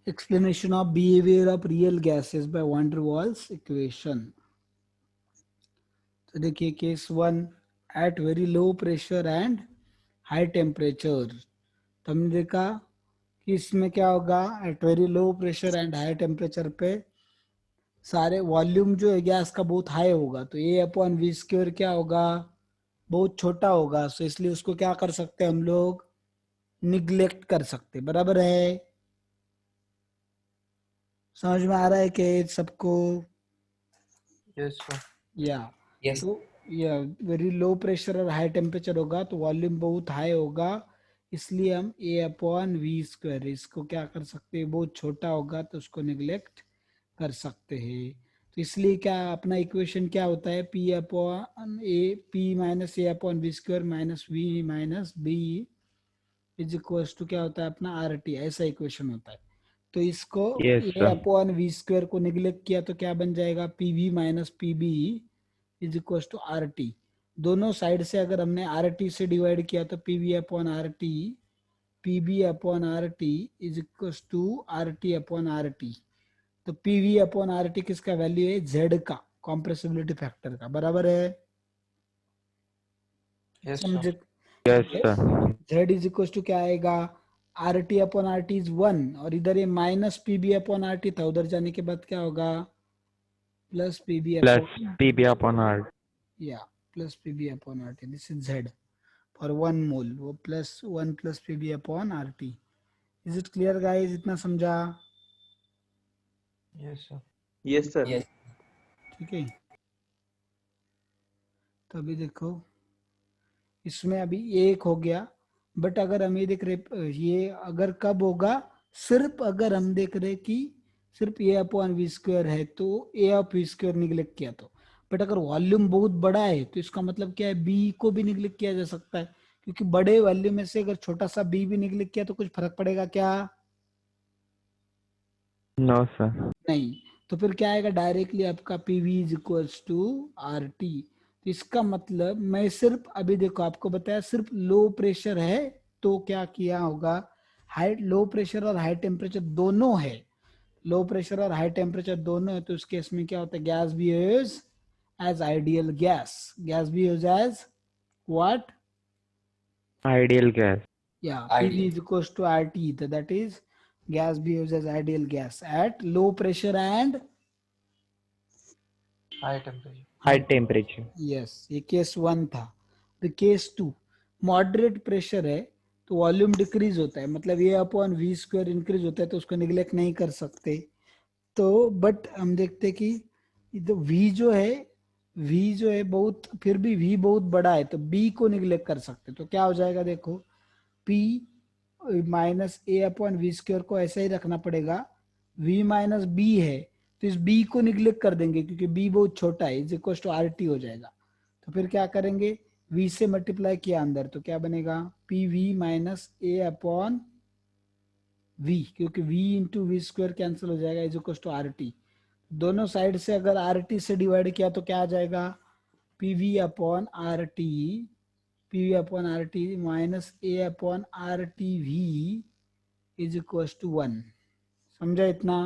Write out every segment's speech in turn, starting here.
explanation of behavior of real gases by van der Waals equation. तो देखिए case one, at very low pressure and high temperature. तो हमने देखा कि इसमें क्या होगा, at very low pressure and high temperature पे सारे वॉल्यूम जो है गैस का बहुत हाई होगा, तो ए अपॉन वी स्क्वायर क्या होगा, बहुत छोटा होगा। सो इसलिए उसको क्या कर सकते हैं हम लोग, निग्लेक्ट कर सकते। बराबर है, समझ में आ रहा है कि सबको? Yes sir. या यस। तो या वेरी लो प्रेशर और हाई टेम्परेचर होगा तो वॉल्यूम बहुत हाई होगा, इसलिए हम ए अपॉन वी स्क्वायर इसको क्या कर सकते हैं, बहुत छोटा होगा तो उसको निग्लेक्ट कर सकते हैं। तो इसलिए क्या अपना इक्वेशन क्या होता है, P upon A, P minus A upon V square minus V minus B is equal to क्या होता है अपना आर टी, ऐसा इक्वेशन होता है। तो इसको Yes, a sir. Upon V square को निग्लेक्ट किया तो क्या बन जाएगा, P V minus P B is equal to R T. दोनों साइड से अगर हमने आर टी से डिवाइड किया तो P V upon R T, P B upon R T is equal to R T upon R T. तो P V upon R T किसका value है, जेड का, कॉम्प्रेसिबिलिटी फैक्टर का। बराबर है, यस समझे? Sir. Yes, sir. Z is equal to क्या आएगा, R T upon R T is 1, और इधर ये minus P B upon R T था, उधर जाने के बाद क्या होगा, plus P B Plus upon, PB upon R. या plus P B upon R T, this is Z for 1 mole, वो plus 1 plus P B upon R T. Is it clear guys, इतना समझा? Yes sir. Yes sir. Yes. ठीक है, तो अभी देखो इसमें अभी एक हो गया, बट अगर हम ये देख रहे, ये अगर कब होगा, सिर्फ अगर हम देख रहे कि सिर्फ ए अपॉन वी स्क्वायर है तो ए ऑफ वी स्क्वायर निगलेक्ट किया तो। बट अगर वॉल्यूम बहुत बड़ा है तो इसका मतलब क्या है, बी को भी निगलेक्ट किया जा सकता है, क्योंकि बड़े वॉल्यूम में से अगर छोटा सा बी भी निगलेक्ट किया तो कुछ फर्क पड़ेगा क्या? No, sir. नहीं। तो फिर क्या आएगा, डायरेक्टली आपका P V is equals to R T. तो इसका मतलब मैं सिर्फ अभी देखो आपको बताया सिर्फ लो प्रेशर है तो क्या किया होगा, हाई लो प्रेशर और हाई टेम्परेचर दोनों है, लो प्रेशर और हाई टेम्परेचर दोनों है, तो इस केस में क्या होता है, gas behaves as ideal gas, gas behaves as what, Ideal gas. या PV ideal. is equals to RT, so that is gas behaves as ideal gas at low pressure and high temperature. High temperature. Yes, ये case one था। तो case to, moderate pressure है तो volume decrease होता है, मतलब ये upon V square increase होता है, तो उसको निगलेक्ट नहीं कर सकते। तो बट हम देखते कि तो वी जो है बहुत, फिर भी वी बहुत बड़ा है तो बी को निगलेक्ट कर सकते। तो क्या हो जाएगा देखो, P minus A upon V square को ऐसा ही रखना पड़ेगा, v माइनस बी है तो इस b को निगलेक्ट कर देंगे क्योंकि b बहुत छोटा है, is equal to R T हो जाएगा। तो फिर क्या करेंगे, v से मल्टीप्लाई किया अंदर तो क्या बनेगा, P V minus A upon v, क्योंकि v into V square cancel हो जाएगा, is equal to R T. दोनों साइड से अगर आर टी से डिवाइड किया तो क्या आ जाएगा, P V upon R T, P V upon R T minus A upon R T V is equal to 1। समझा इतना,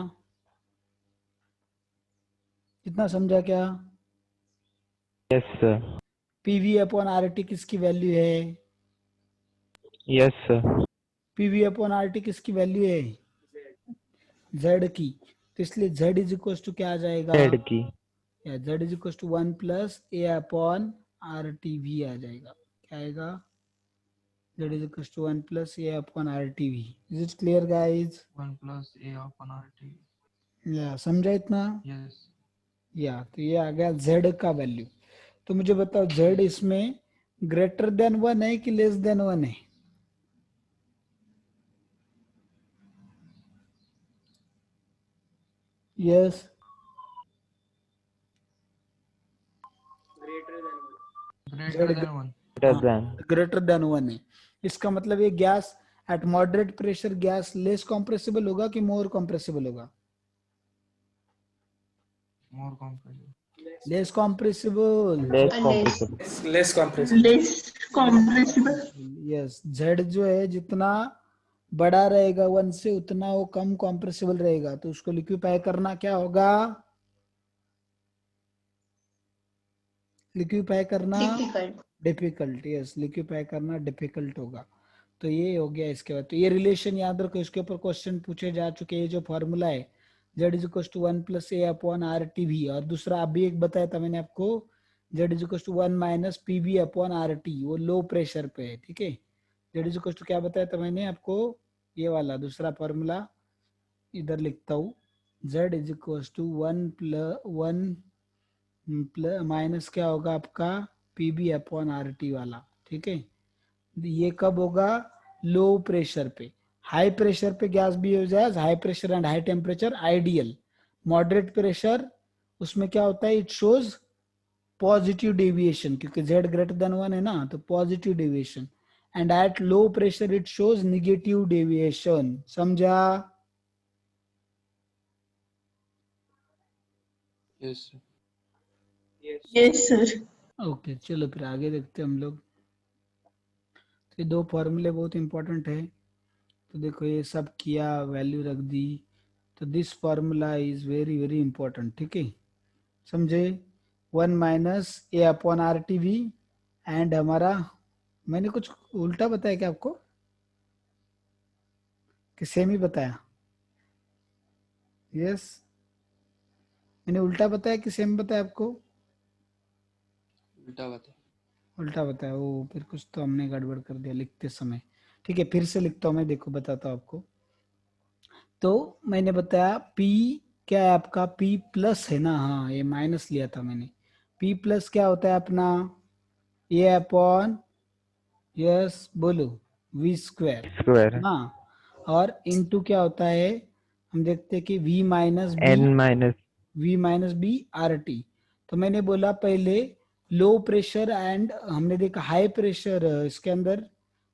इतना समझा क्या? Yes, sir. P V upon R T किसकी वैल्यू है, Yes, sir. P V upon R T किसकी value है, Z की। तो इसलिए जेड इज इक्वल टू क्या आ जाएगा, Z की. या Z is equal to 1 plus A upon R T V आ जाएगा। क्या आएगा, Z is equal to 1 plus A upon R T V. Is it clear guys? 1 plus A upon R T. या समझा इतना? यस। या तो ये आ गया जेड का वैल्यू। तो मुझे बताओ जेड इसमें ग्रेटर देन 1 है कि लेस देन 1 है? Yes, greater than 1। Greater than. Greater than 1 है। इसका मतलब ये gas at moderate pressure gas less compressible होगा कि मोर कॉम्प्रेसिबल होगा? More compressible. Less compressible. Less Less, less compressible. less compressible. Yes, Z जो है जितना बड़ा रहेगा 1 से उतना वो कम कॉम्प्रेसिबल रहेगा, तो उसको लिक्विफाई करना क्या होगा, लिक्विफाई करना डिफिकल्ट। डिफिकल्ट, यस लिक्विफाई करना डिफिकल्ट होगा। तो ये हो गया इसके बाद। तो ये रिलेशन याद रखो, इसके ऊपर क्वेश्चन पूछे जा चुके हैं। ये जो फॉर्मूला है z is equal to 1 plus A upon R T V, और दूसरा अभी एक बताया था मैंने आपको, z is equal to 1 minus P V upon R T, वो लो प्रेशर पे है, ठीक है। z इज इक्वल टू क्या बताया था मैंने आपको, ये वाला दूसरा फॉर्मूला इधर लिखता हूँ, z is equal to 1 minus क्या होगा आपका P B upon R T वाला, ठीक है। ये कब होगा, लो प्रेशर पे। हाई प्रेशर पे गैस भी हो जाए, high pressure and high temperature ideal. Moderate pressure उसमें क्या होता है, इट शोज पॉजिटिव डेविएशन, क्योंकि z ग्रेटर देन 1 है ना, तो positive deviation. And at low pressure it shows negative deviation, समझा। Yes sir. Yes sir. Okay चलो फिर आगे देखते हैं हम लोग। तो ये दो फॉर्मूले बहुत इंपॉर्टेंट है। तो देखो ये सब किया, वैल्यू रख दी, तो this formula is very very important, ठीक है, समझे। 1 minus A upon R T we, and हमारा, मैंने कुछ उल्टा बताया क्या आपको, कि सेम ही बताया, यस मैंने उल्टा बताया कि सेम बताया आपको, उल्टा बता। उल्टा बताया, वो फिर कुछ तो हमने गड़बड़ कर दिया लिखते समय। ठीक है फिर से लिखता हूँ मैं, देखो बताता हूँ आपको। तो मैंने बताया P क्या है आपका, P प्लस है ना, हाँ ये माइनस लिया था मैंने। P प्लस क्या होता है अपना, ये अपॉन, यस बोलो, V स्क्वायर स्क्वायर ना, और इनटू क्या होता है, हम देखते हैं कि V minus B, n minus V minus B R T. तो मैंने बोला पहले लो प्रेशर एंड, हमने देखा हाई प्रेशर, इसके अंदर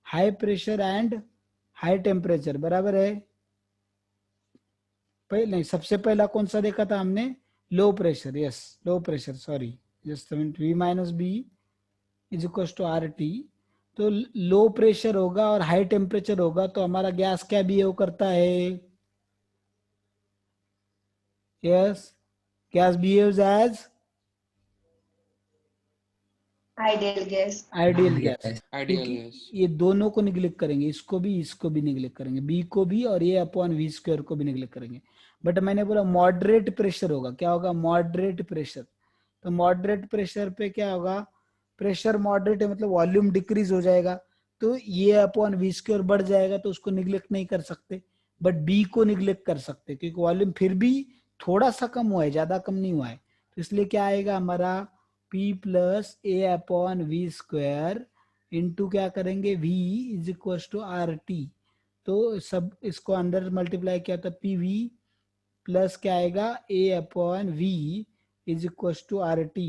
high pressure and high temperature बराबर है। पहले नहीं, सबसे पहला कौन सा देखा था हमने, low pressure, yes low pressure, sorry just V minus B is equal to R T. तो लो प्रेशर होगा और हाई टेम्परेचर होगा, तो हमारा गैस क्या बिहेव करता है, yes gas behaves as ideal gas. Ideal gas. Ideal क्योंकि गैस। ये दोनों को निगलेक्ट करेंगे, इसको भी निगलेक्ट करेंगे, बी को भी, और ये अपॉन वी स्क्वायर को भी निगलेक्ट करेंगे। बट मैंने बोला मॉडरेट प्रेशर होगा, क्या होगा, मॉडरेट प्रेशर। तो मॉडरेट प्रेशर पे क्या होगा, प्रेशर मॉडरेट है मतलब वॉल्यूम डिक्रीज हो जाएगा, तो ये अपॉन वी स्क्वायर बढ़ जाएगा, तो उसको निगलेक्ट नहीं कर सकते। बट बी को निगलेक्ट कर सकते, क्योंकि वॉल्यूम फिर भी थोड़ा सा कम हुआ है, ज्यादा कम नहीं हुआ है। तो इसलिए क्या आएगा हमारा, P प्लस ए अपॉन वी स्क्वायर इंटू क्या करेंगे, V is equal to R T. तो सब इसको अंदर मल्टीप्लाई किया तो पी वी प्लस क्या आएगा, A upon V is equal to R T.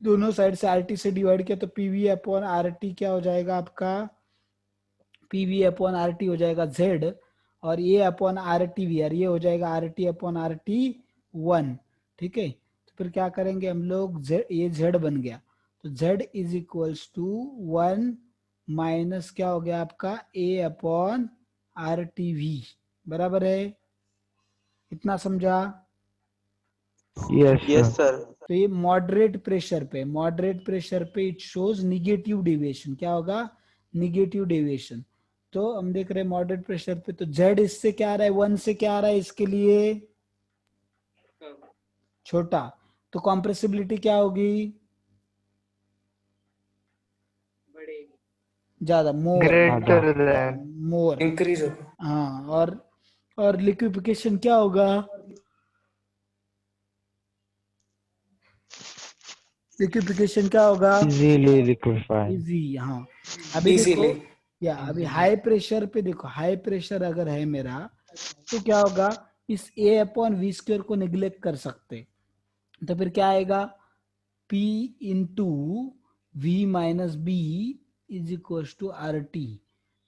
दोनों साइड से आर टी से डिवाइड किया तो P V upon R T क्या हो जाएगा आपका, P V upon R T हो जाएगा जेड, और ये अपॉन आर टी वी, और ये हो जाएगा are T upon R T 1, ठीक है। तो फिर क्या करेंगे हम लोग, z ये z बन गया, तो z is equals to 1 minus क्या हो गया आपका, a upon R T V, बराबर है, इतना समझा। Yes yes sir sir. तो ये मॉडरेट प्रेशर पे इट शोज निगेटिव डेविएशन, क्या होगा, निगेटिव डेविएशन। तो हम देख रहे हैं मॉडरेट प्रेशर पे, तो z इससे क्या आ रहा है, 1 से क्या आ रहा है इसके लिए, छोटा, तो कॉम्प्रेसिबिलिटी क्या होगी, ज्यादा, मोर, ग्रेटर देन मोर, इंक्रीज होगा। हाँ। और लिक्विफिकेशन क्या होगा, लिक्विफिकेशन क्या होगा, इजीली लिक्विफाई इजी, हाँ। अभी देखो, इजीली। या अभी हाई प्रेशर पे देखो, हाई प्रेशर अगर है मेरा, तो क्या होगा, इस ए अपॉन वी स्क्वायर को निग्लेक्ट कर सकते, तो फिर क्या आएगा, P into V minus B is equal to R T.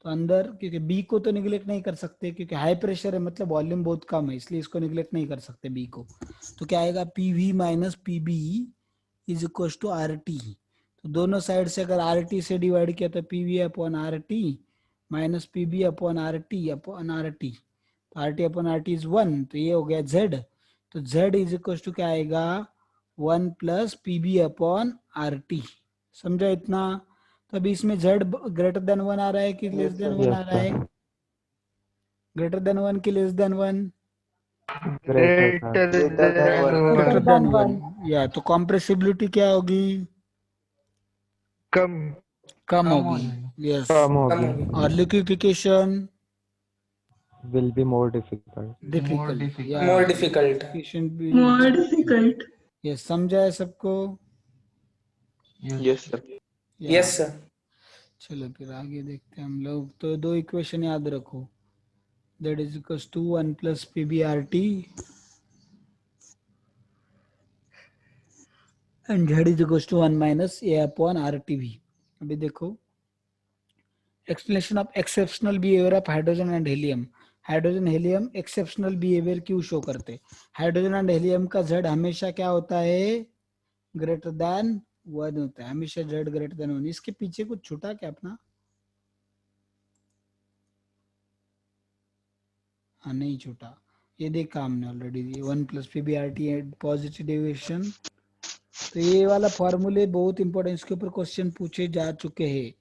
तो अंदर, क्योंकि B को तो निग्लेक्ट नहीं कर सकते, क्योंकि हाई प्रेशर है मतलब वॉल्यूम बहुत कम है, इसलिए इसको निग्लेक्ट नहीं कर सकते B को। तो क्या आएगा, P V minus P B is equal to R T. तो दोनों साइड से अगर आर टी से डिवाइड किया तो P V upon R T minus P B upon R T upon R T, तो R T upon R T is 1, तो ये हो गया जेड, तो जेड इज इक्वल टू क्या आएगा 1 plus P B upon R T. समझा इतना? तो अभी इसमें जेड ग्रेटर देन 1 आ रहा है कि लेस देन 1 Yes, आ रहा है? sir. ग्रेटर देन 1 की less than 1? Greater, sir. Greater than 1। या तो कॉम्प्रेसिबिलिटी क्या होगी? कम कम कम हो होगी। जाएगा। यस। कम होगी. और liquefaction Will be more difficult. More difficult, difficult. या More difficult. लिक्विफिकेशन भी। More difficult. ये समझा है सबको? Yes. यस सर या Yes, sir. चलो फिर आगे देखते हैं हम लोग। तो दो इक्वेशन याद रखो, that is equals to 1 plus P B R T and Z is equals to 1 minus A upon R T V. अभी देखो, explanation of exceptional behaviour of hydrogen and helium. Hydrogen helium exceptional behaviour क्यों show करते? Hydrogen and helium का Z हमेशा क्या होता है? Greater than 1 होता है, हमेशा जेड ग्रेटर देन 1। इसके पीछे कुछ छूटा क्या अपना? हाँ नहीं छूटा, ये देखा हमने already, 1 plus P B R T positive deviation. तो ये वाला फॉर्मूले बहुत इंपॉर्टेंट, इसके ऊपर क्वेश्चन पूछे जा चुके हैं।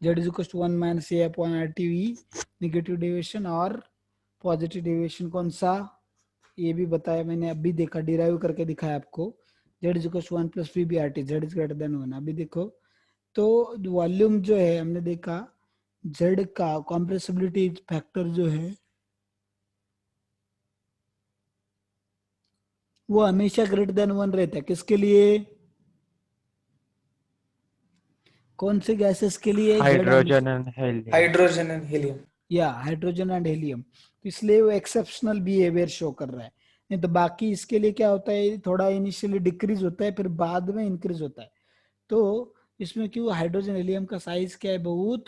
Z is equal to 1 minus A upon R T V, negative deviation और पॉजिटिव डेविएशन कौन सा, ये भी बताया मैंने, अभी देखा, डिराइव करके दिखाया आपको। Z is equal to 1 plus P B R T, Z is greater than 1। अभी देखो, तो वॉल्यूम जो है हमने देखा, जेड का कॉम्प्रेसिबिलिटी फैक्टर जो है वो हमेशा ग्रेटर देन 1 रहता है। किसके लिए? कौन से गैसेस के लिए? Hydrogen and helium. Hydrogen and helium. या हाइड्रोजन एंड हीलियम, तो इसलिए वो एक्सेप्शनल बिहेवियर शो कर रहा है। नहीं तो बाकी इसके लिए क्या होता है, थोड़ा इनिशियली डिक्रीज होता है, फिर बाद में इंक्रीज होता है। तो इसमें क्यों, हाइड्रोजन हीलियम का साइज क्या है, बहुत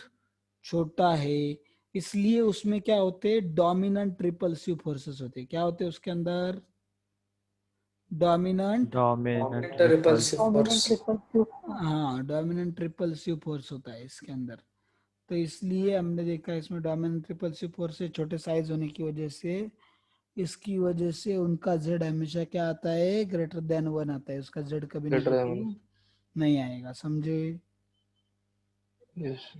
छोटा है, इसलिए उसमें क्या होते हैं, डोमिनेंट रिपल्सिव फोर्सेस होते हैं। क्या होते हैं उसके अंदर? Dominant, Dominant Repulsive repulsive. force. हाँ डोमिनेंट रिपल्सिव फोर्स होता है इसके अंदर। तो इसलिए हमने देखा इसमें डोमिनेंट रिपल्सिव फोर्स से छोटे साइज होने की वजह से, इसकी वजह से उनका जेड हमेशा क्या आता है, ग्रेटर देन 1 आता है, उसका जेड कभी Greater than नेगेटिव नहीं आएगा। समझे? Yes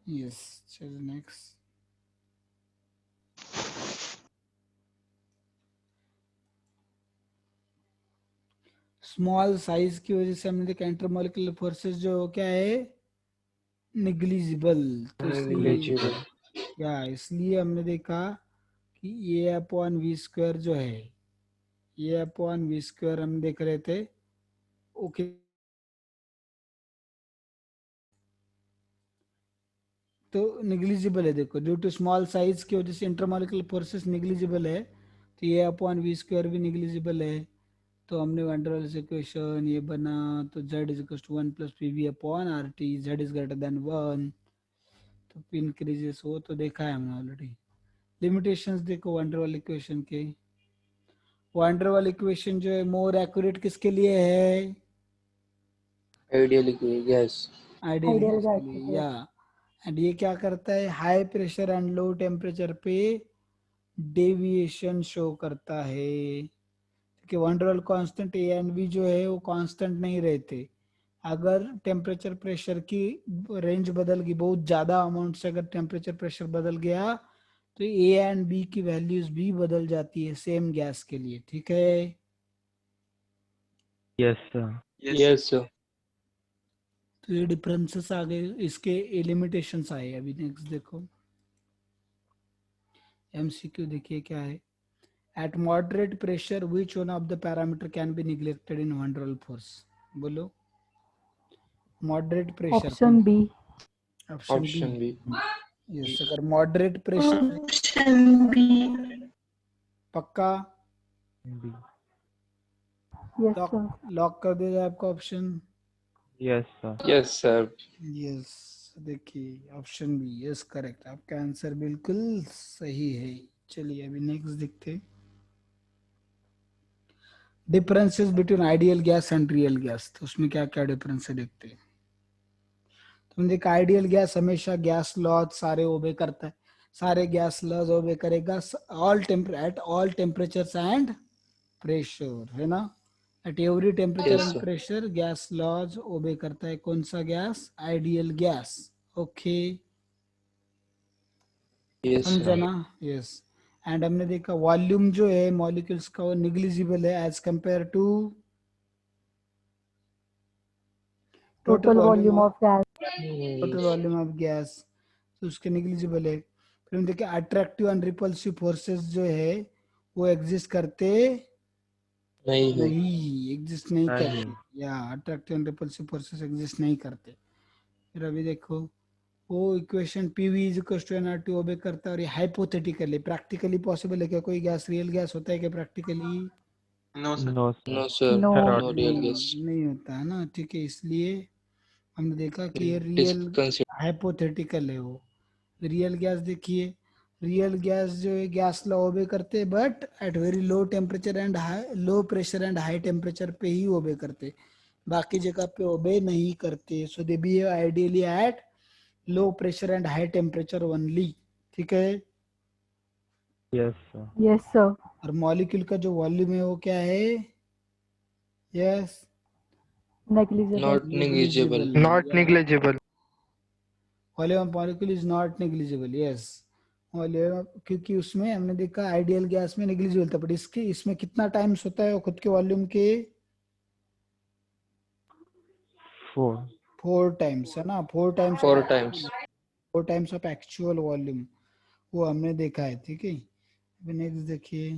yes. चलो नेक्स्ट। स्मॉल साइज की वजह से हमने देखा इंटरमोलिकुलर फोर्सेस जो क्या है, निग्लिजिबल। तो इसलिए Negligible. क्या, इसलिए हमने देखा कि ए अपॉन वी स्क्वायर जो है, ए अपॉन वी स्क्वायर हम देख रहे थे, ओके। तो निग्लिजिबल है, देखो ड्यू टू स्मॉल साइज की वजह से इंटरमोलिकुलर फोर्सेस निग्लिजिबल है, तो ये अपॉन वी स्क्वायर भी निग्लिजिबल है। तो हमने वैंडरवाल्स इक्वेशन ये बना, तो z is equal to 1 plus P V upon R T, Z is greater than 1। तो पी इंक्रीजेस हो, तो देखा है हमने ऑलरेडी। लिमिटेशंस देखो वैंडरवाल इक्वेशन के, वैंडरवाल इक्वेशन जो है मोर एक्यूरेट किसके लिए है? Ideally, yes. आइडियल गैस के लिए, या एंड ये क्या करता है, high pressure and low temperature पे डेविएशन शो करता है। कि van der Waals constant A and B जो है वो कांस्टेंट नहीं रहते। अगर टेम्परेचर प्रेशर की रेंज बदल गई, बहुत ज्यादा अमाउंट से अगर टेम्परेचर प्रेशर बदल गया, तो ए एंड बी की वैल्यूज भी बदल जाती है सेम गैस के लिए। ठीक है? Yes, sir. Yes, sir. तो ये डिफरेंसेस आ गए, इसके लिमिटेशंस आए। अभी नेक्स्ट देखो, एमसीक्यू देखिए क्या है। At moderate pressure which one of the parameter can be neglected in one roll force? बोलो, moderate pressure. Option B. Option Option B. B. Yes, अगर मॉडरेट प्रेशर, Option B. पक्का B. Yes lock, sir. Lock कर दिया जाए आपका option? Yes, sir. Yes, sir. Yes, देखिए option B yes correct, आपका answer बिल्कुल सही है। चलिए अभी नेक्स्ट देखते हैं, differences between ideal gas and real gas. तो उसमें क्या क्या डिफरेंस है देखते हैं। तुम देखा आइडियल गैस हमेशा गैस लॉज सारे ओबे करता है, सारे गैस लॉज ओबे करेगा at all temperatures and pressure, है ना। At every temperature Yes, and sir. Pressure gas laws obey करता है। कौन सा gas? Ideal gas. Okay, Yes, समझा sir. ना? यस। एंड हमने देखा वॉल्यूम जो है मॉलिक्यूल्स का वो निग्लिजिबल है as compare to total Total volume volume of of gas. Total volume of gas, तो उसके निग्लिजिबल है। फिर हम देखे अट्रैक्टिव एंड रिपल्सिव फोर्सेस जो है वो एग्जिस्ट करते नहीं है. नहीं, एग्जिस्ट नहीं नहीं। करते, या attractive and repulsive forces exist नहीं करते। फिर अभी देखो वो equation PV is equal to nRT obey करता है, और ये हाइपोथेटिकली, प्रैक्टिकली पॉसिबल है क्या कोई गैस रियल गैस होता है क्या practically? No sir. No, sir. No. No real नहीं, guess. नहीं होता है ना, ठीक है। इसलिए हमने देखा कि ये It is real considered. Hypothetical है। वो रियल गैस देखिए, रियल गैस जो है गैस लॉ ओबे करते but at very low temperature and high, low pressure and high temperature पे ही ओबे करते, बाकी जगह पे ओबे नहीं करते। So they behave ideally at low pressure and high temperature only, ठीक है। Yes sir. Yes, sir. और मॉलिक्यूल का जो वॉल्यूम है वो क्या है? Yes, Negligible. Not negligible. negligible, Not negligible. Volume of molecule is not negligible, yes. Volume, क्योंकि उसमें हमने देखा आइडियल गैस में नेग्लिजिबल था, बट इसके इसमें कितना टाइम्स होता है वो खुद के वॉल्यूम के 4। 4 टाइम्स, है ना, 4 times, 4 times. 4 times of actual volume, वो हमने देखा है, ठीक है। अभी नेक्स्ट देखिए,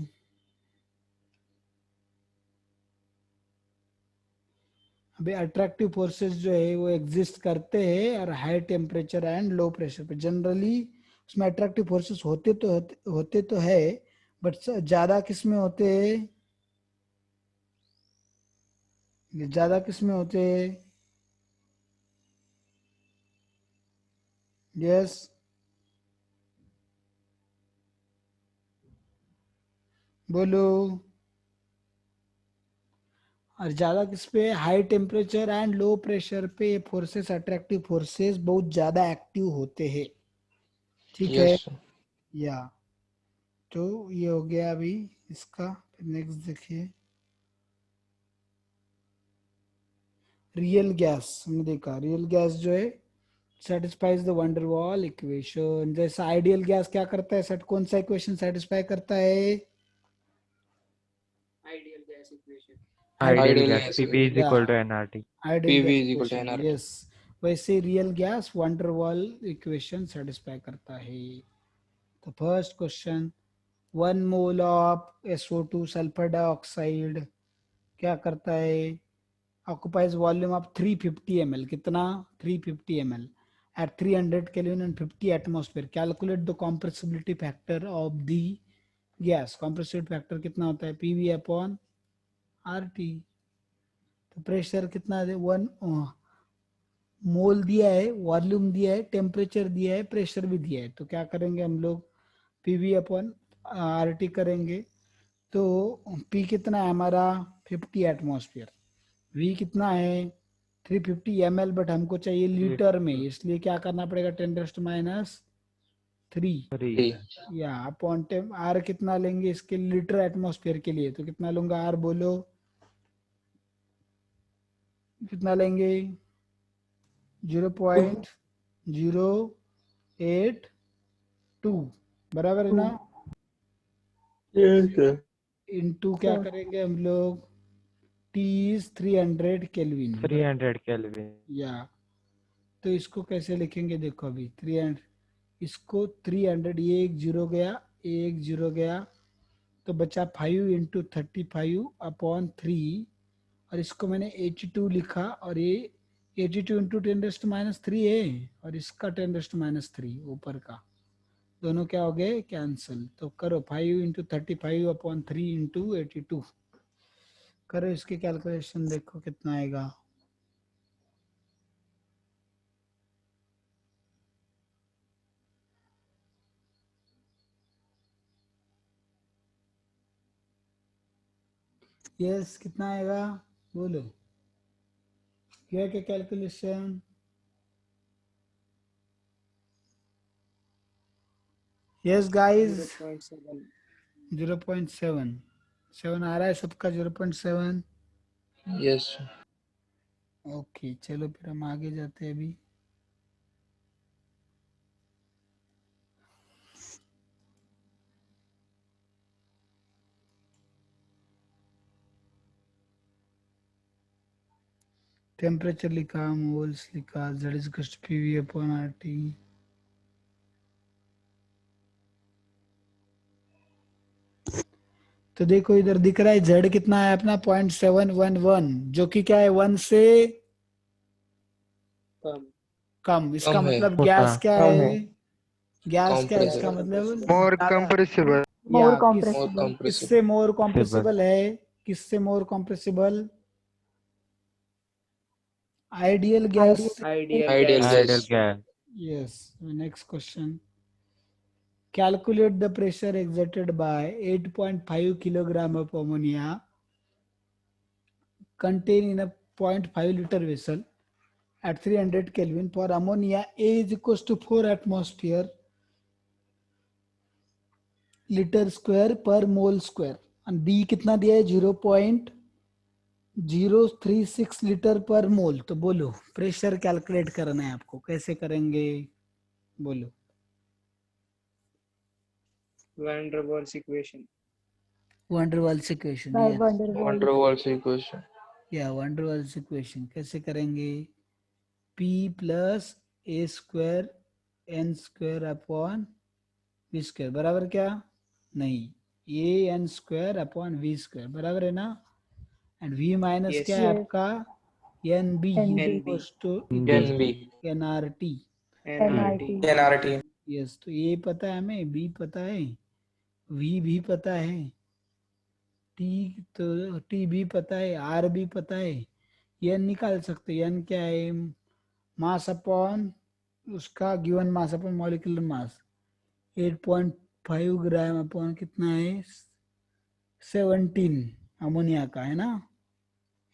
अभी अट्रैक्टिव फोर्सेस जो है वो एग्जिस्ट करते हैं और high temperature and low pressure पे। जनरली उसमें अट्रैक्टिव फोर्सेस होते तो है, बट ज्यादा किस में होते हैं? ज्यादा किस में होते हैं? यस, बोलो। और ज्यादा किस पे? High temperature and low pressure पे फोर्सेस, अट्रैक्टिव फोर्सेस बहुत ज्यादा एक्टिव होते हैं, ठीक है। Yes, sir. या तो ये हो गया अभी इसका। नेक्स्ट देखिए, रियल गैस हमने देखा, रियल गैस जो है सेटिस्फाइज द वंडरवॉल इक्वेशन। जैसा आइडियल गैस क्या करता है, सेट कौन सा इक्वेशन सेटिस्फाई करता है? Ideal Ideal gas gas. PV is या equal to nRT. Ideal PV gas is equal to equation, nRT. Yes. वैसे real gas van der Waals equation satisfy करता है। तो first question, 1 mole of SO2 sulphur dioxide क्या करता है? occupies volume of 350 ml, कितना? 350 ml at 300 Kelvin and 50 atmosphere. Calculate the compressibility factor of the gas. compressibility factor कितना होता है? PV upon RT। तो प्रेशर कितना है? 1 मोल दिया है, वॉल्यूम दिया है, टेम्परेचर दिया है, प्रेशर भी दिया है। तो क्या करेंगे हम लोग? PV अपॉन RT करेंगे। तो P कितना है हमारा? 50 एटमॉस्फेयर। V कितना है? 350 ml, बट हमको चाहिए लीटर में, इसलिए क्या करना पड़ेगा? 10⁻³ 3। 3. या अपॉन टेम। R कितना लेंगे इसके लीटर एटमॉस्फेयर के लिए? तो कितना लूंगा R, बोलो कितना लेंगे? 0.082, बराबर है ना? Yes, sir. इनटू क्या Sure. करेंगे हम लोग? T is 300 kelvin, 300 kelvin. या तो इसको कैसे लिखेंगे? देखो अभी 300, इसको 300, ये एक जीरो गया, एक जीरो गया, तो बचा 5 × 35/3, और इसको मैंने H2 लिखा, और ये H2 × 10⁻³ है, और इसका 10⁻³ ऊपर का, दोनों क्या हो गए? कैंसिल। तो करो 5 × 35/3 × 82, करो इसके कैलकुलेशन, देखो कितना आएगा। यस, कितना आएगा? बोलो, किया क्या कैलकुलेशन? Yes guys 0.7. 0.7 7 आ रहा है सबका 0.7। Yes. ओके चलो फिर हम आगे जाते हैं अभी। टेम्परेचर लिखा, मोल्स लिखा, z is equal to P V upon R T. तो देखो इधर दिख रहा है z कितना है अपना 0.711, जो कि क्या है 1 से कम. कम। इसका कम है. मतलब होता गैस क्या कम है, है. गैस क्या है इसका Compressible. मतलब More ज्यादा, compressible. या More More compressible. किससे compressible. मोर कॉम्प्रेसिबल है, किससे more compressible, ideal gas. Ideal Ideal gas. Ideal gas. Gas. Yes next question, calculate the pressure exerted by 8.5 kilogram of ammonia contained in a 0.5 liter vessel at 300 Kelvin for ammonia A is equals to 4 atmosphere liter square per mole square and B कितना दिया है 0.036 litre पर मोल। तो बोलो pressure calculate करना है आपको, कैसे करेंगे बोलो। Van der Waals equation. Van der Waals equation, By yes Van der Van Waals. der Waals equation. या वंडरवाल्स इक्वेशन कैसे करेंगे, P plus A square N square upon V square बराबर क्या, नहीं, A N square upon V square बराबर है ना, and V minus क्या Yes. है Yes. आपका N B NB. NB. Can be. N R T. NRT. NRT. NRT. Yes तो ए पता है हमें, बी पता है, वी भी पता है, टी तो टी भी पता है, आर भी पता है, एन निकाल सकते हैं, एन क्या है मास अपॉन उसका given mass upon molecular mass 8.5 ग्राम अपॉन कितना है 17 अमोनिया का है ना,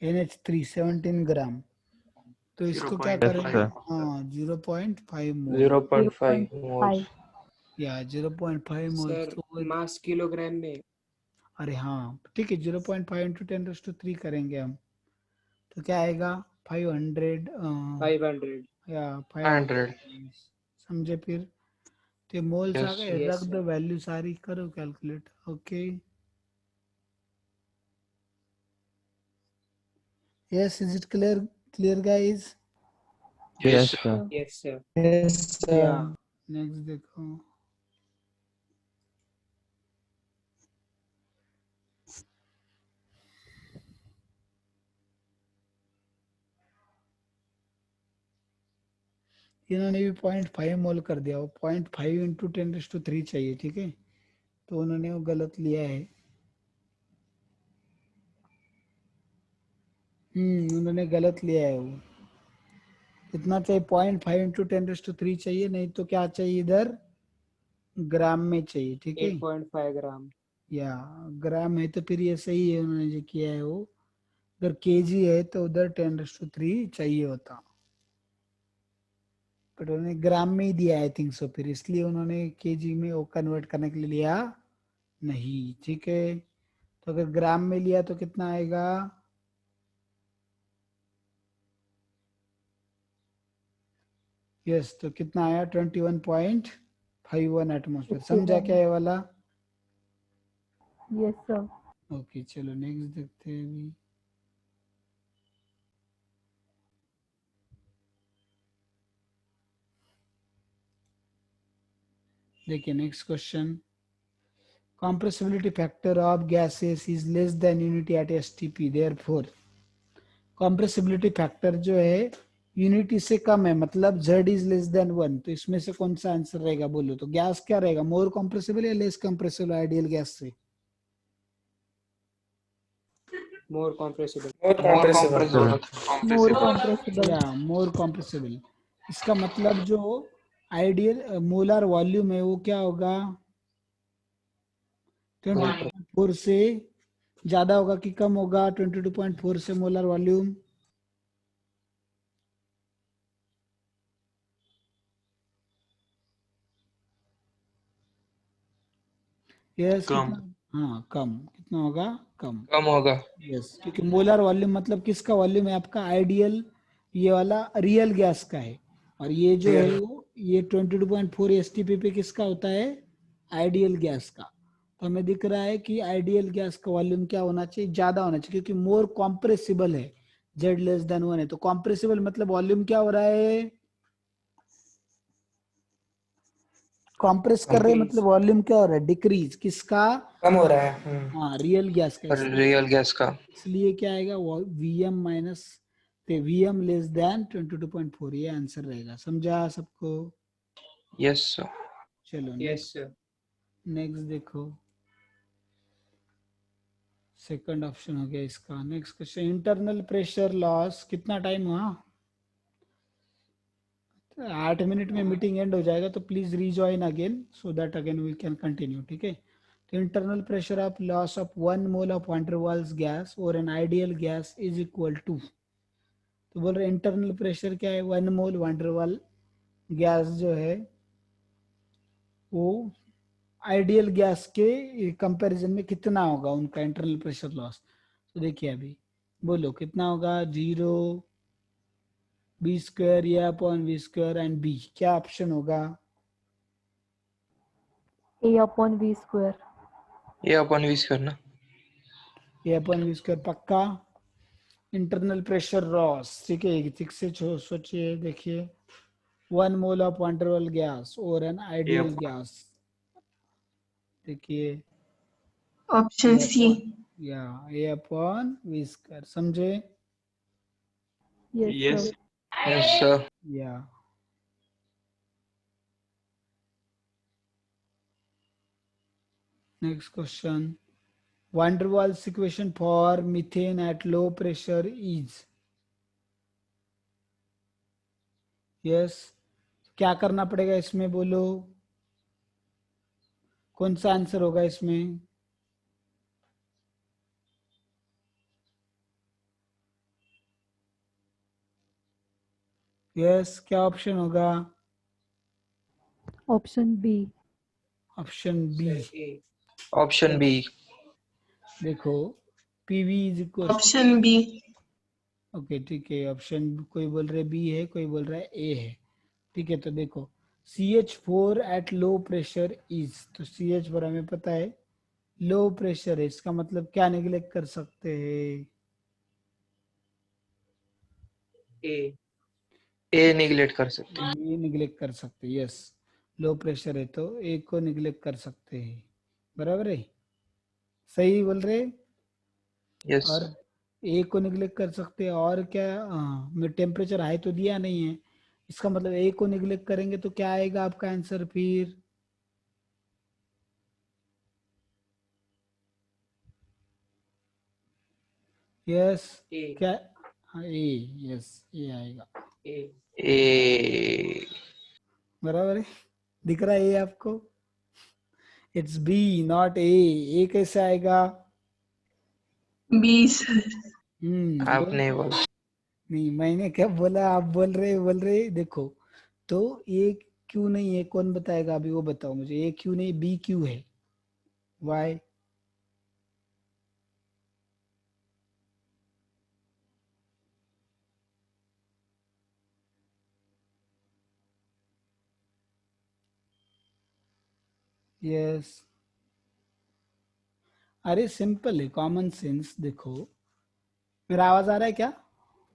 NH3 17 ग्राम। तो इसको क्या यस करेंगे, सर। हाँ 0.5 मोल 0.5 moles. 0.5. या 0.5 मोल Sir, तो mass kilogram में. अरे हाँ ठीक है 0.5 इंटू 10⁻³ करेंगे हम, तो क्या आएगा 500 500. या 500. 500 समझे फिर। तो मोल्स आ Yes. गए, Yes, रख sir. दो वैल्यू सारी, करो calculate. Okay yes is it clear, clear guys. Yes. Yes sir. Yes, sir. Yes. Yeah. Next देखो, इन्होंने भी 0.5 मोल कर दिया, वो 0.5 इंटू 10⁻³ चाहिए, ठीक है तो उन्होंने वो गलत लिया है। उन्होंने गलत लिया है, वो कितना चाहिए 0.5 इंटू 10⁻³ चाहिए, नहीं तो क्या चाहिए इधर ग्राम में चाहिए, ठीक है 8.5 gram. या ग्राम है तो फिर ये सही है उन्होंने जो किया है वो, अगर केजी है तो उधर 10⁻³ चाहिए होता, बट उन्होंने ग्राम में ही दिया आई थिंक सो, फिर इसलिए उन्होंने केजी में वो कन्वर्ट करने के लिए लिया नहीं, ठीक है। तो अगर ग्राम में लिया तो कितना आएगा, यस तो कितना आया 21.51 एटमोसफेयर, समझा क्या ये वाला। Yes, sir. ओके चलो नेक्स्ट देखते हैं अभी। देखिए next question, compressibility factor of gases is less than unity at STP, therefore compressibility factor जो है यूनिटी से कम है, मतलब Z इज लेस देन 1, तो इसमें से कौन सा आंसर रहेगा बोलो। तो गैस क्या रहेगा, मोर कंप्रेसिबल या लेस कंप्रेसिबल आइडियल गैस से, More compressible. More More compressible. compressible. More compressible. या मोर कंप्रेसिबल। इसका मतलब जो आइडियल मोलर वॉल्यूम है वो क्या होगा 22.4 से ज्यादा होगा कि कम होगा 22.4 से मोलर वॉल्यूम, यस कम। कितना, हाँ कम, कितना होगा, कम। कम होगा। यस, क्योंकि मोलर वॉल्यूम मतलब किसका वॉल्यूम है, आपका आइडियल, ये वाला रियल गैस का है, और ये जो है वो ये 22.4 एसटीपी पे किसका होता है, आइडियल गैस का। तो हमें दिख रहा है कि आइडियल गैस का वॉल्यूम क्या होना चाहिए, ज्यादा होना चाहिए, क्योंकि मोर कॉम्प्रेसिबल है, जेड लेस देन 1 है, तो कॉम्प्रेसिबल मतलब वॉल्यूम क्या हो रहा है, कॉम्प्रेस कर रहे हैं, मतलब वॉल्यूम क्या हो रहा है, डिक्रीज, किसका, कम हो रहा है। हाँ रियल गैस का, रियल गैस का। इसलिए क्या आएगा, V M minus V M less than 22.4, ये आंसर रहेगा, समझा सबको। Yes sir. चलो यस सर। नेक्स्ट देखो, सेकंड ऑप्शन हो गया इसका। Next question, internal pressure loss, कितना टाइम हुआ, 8 मिनट में मीटिंग एंड हो जाएगा, तो please rejoin again so that again we can continue, ठीक है। तो internal pressure of loss of 1 mole of van der Waals gas और an ideal gas is equal to, तो बोल रहे इंटरनल प्रेशर क्या है, 1 मोल वान डेर वाल गैस जो है वो आइडियल गैस के कंपैरिजन में कितना होगा उनका इंटरनल प्रेशर लॉस। तो देखिए अभी बोलो कितना होगा, 0, बी स्क्वायर, या upon V square and B, क्या ऑप्शन होगा, A upon V square. ये अपन यूज करना। ए अपॉन वी स्क्वायर पक्का। इंटरनल प्रेशर लॉस, ठीक है, ठीक से सोचिए, देखिए 1 mole of van der Waals gas और एन आइडियल गैस, देखिए ऑप्शन सी। या ए अपॉन वी स्क्वायर, समझे, Yes, Yes. sir. Yes sir. या next question, van der Waals equation for methane eight low pressure is, yes, क्या करना पड़ेगा इसमें, बोलो कौन सा आंसर होगा इसमें, यस क्या ऑप्शन होगा, Option B. Option B, A. Option B. देखो PV is equal, option B. Okay ठीक है, ऑप्शन कोई बोल रहे बी है, कोई बोल रहा है ए है, ठीक है। तो देखो CH4 eight low pressure is, तो CH4 हमें पता है लो प्रेशर है, इसका मतलब क्या निगलेक्ट कर सकते हैं, ए। ए निगलेक्ट कर सकते हैं। ये निगलेक्ट कर सकते हैं, यस, लो प्रेशर है तो ए को निगलेक्ट कर सकते हैं, बराबर है, सही बोल रहे, यस। और ए को निगलेक्ट कर सकते हैं, और क्या, मैं टेम्परेचर हाई तो दिया नहीं है, इसका मतलब ए को निगलेक्ट करेंगे तो क्या आएगा आपका आंसर फिर, यस ए। क्या, हाँ ए, यस ए आएगा, ए। ए। बराबर है, दिख रहा है ए आपको, इट्स बी नॉट ए कैसे आएगा, बी सर। आपने बोला। नहीं मैंने क्या बोला, आप बोल रहे देखो, तो ए क्यों नहीं है, कौन बताएगा अभी, वो बताओ मुझे, ए क्यों नहीं, बी क्यों है, वाई, यस, अरे सिंपल है, कॉमन सेंस, देखो मेरा आवाज आ रहा है क्या,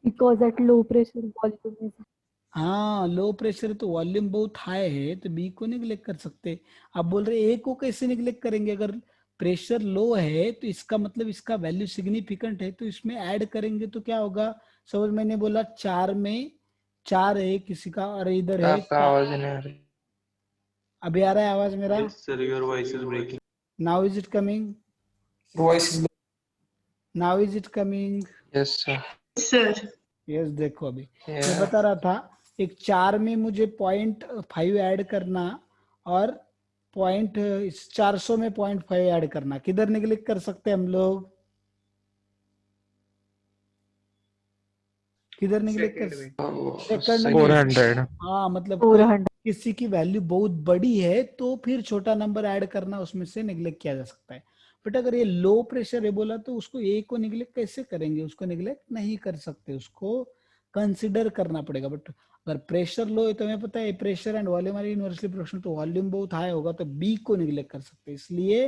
Because at low pressure volume is हाँ लो प्रेशर तो वॉल्यूम बहुत हाई है, तो बी को निगलेक्ट कर सकते, आप बोल रहे ए को कैसे निगलेक्ट करेंगे, अगर प्रेशर लो है तो इसका मतलब इसका वैल्यू सिग्निफिकेंट है, तो इसमें ऐड करेंगे तो क्या होगा, सपोज मैंने बोला 4 में 4 है किसी का, और इधर है आपका आवाज नहीं आ रही। अभी आ रहा है आवाज मेरा, Yes, sir. Your voice is breaking. Now is it coming, voice. Now is it coming, yes sir. Sir. Yes देखो अभी मैं बता रहा था, एक 4 में मुझे 0.5 ऐड करना, और 400 में 0.5 ऐड करना, किधर निगलेक्ट कर सकते हैं हम लोग, किधर निगलेक्ट कर, सेकंड में। सेकंड में, 400, हाँ मतलब 400. किसी की वैल्यू बहुत बड़ी है तो फिर छोटा नंबर ऐड करना उसमें से निगलेक्ट किया जा सकता है। बट अगर ये लो प्रेशर है बोला तो उसको ए को निगलेक्ट कैसे करेंगे, उसको निगलेक्ट नहीं कर सकते, उसको कंसिडर करना पड़ेगा। बट अगर प्रेशर लो है तो हमें पता है pressure and volume are inversely proportional, तो वॉल्यूम बहुत हाई होगा तो बी को निगलेक्ट कर सकते हैं, इसलिए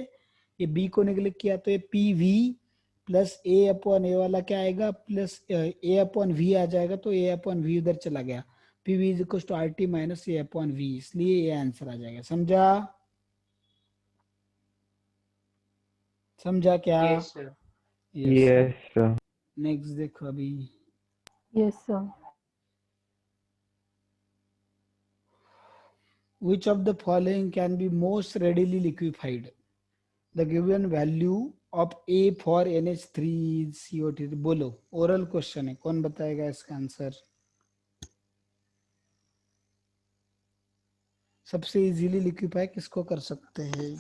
ये बी को निगलेक्ट किया तो ये P V plus A upon A वाला क्या आएगा, प्लस ए अपॉन वी आ जाएगा, तो ए अपॉन वी उधर चला गया, P V is equal to R T minus A upon V, इसलिए ये आंसर आ जाएगा। समझा? समझा क्या? Yes, sir. Yes, sir. Next देखो अभी, Yes, sir. which of the following can be most readily liquefied? The given value of A for NH3 is CO2। बोलो, oral question है, कौन बताएगा इसका आंसर? सबसे इजीली लिक्विफाई किसको कर सकते हैं?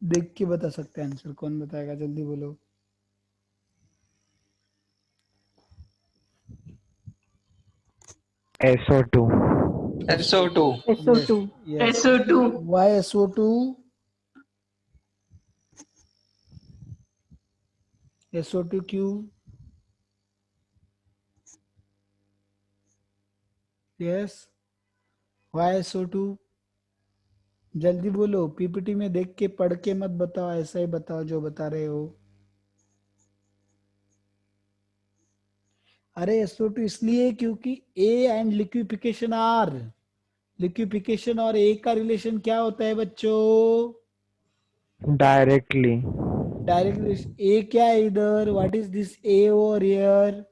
देख के बता सकते हैं आंसर, कौन बताएगा? जल्दी बोलो। SO2. SO2. SO2. Yes. SO2. Why SO2? SO2 क्यों? Yes. Why SO2? जल्दी बोलो, पीपीटी में देख के पढ़ के मत बताओ, ऐसा ही बताओ जो बता रहे हो। अरे SO2 इसलिए क्योंकि A and liquefaction are, liquefaction और A का रिलेशन क्या होता है बच्चों? Directly. Direct relation. A क्या है इधर? What is this A over here?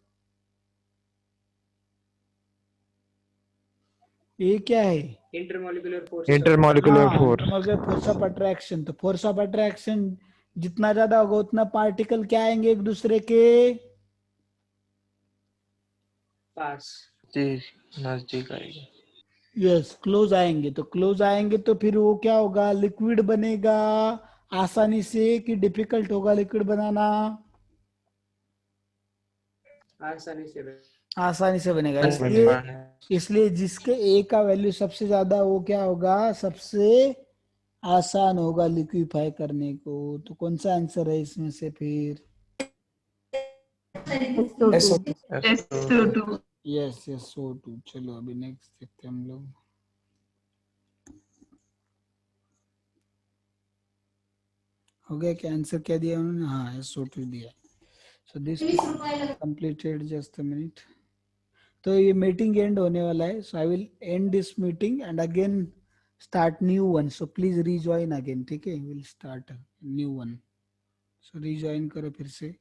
A क्या है? Intermolecular force. Intermolecular force. Intermolecular force of attraction. तो फोर्स ऑफ अट्रैक्शन जितना ज्यादा होगा उतना पार्टिकल क्या आएंगे एक दूसरे के Pass. जी नजदीक आएगा। यस क्लोज आएंगे। तो क्लोज आएंगे तो फिर वो क्या होगा? लिक्विड बनेगा आसानी से कि डिफिकल्ट होगा लिक्विड बनाना? आसानी से बने। आसानी से बनेगा। बने। इसलिए जिसके ए का वैल्यू सबसे ज्यादा वो क्या होगा? सबसे आसान होगा लिक्विफाई करने को। तो कौन सा आंसर है इसमें से फिर? SO2. SO2. Yes yes SO2। चलो अभी नेक्स्ट देखते हैं हम लोग। हो गया क्या? आंसर क्या दिया उन्होंने? हाँ SO2 दिया। So this completed, just a minute. तो ये मीटिंग एंड होने वाला है, so I will end this meeting and again start new one. So please rejoin again, ठीक है? Will start new one. So rejoin करो फिर से।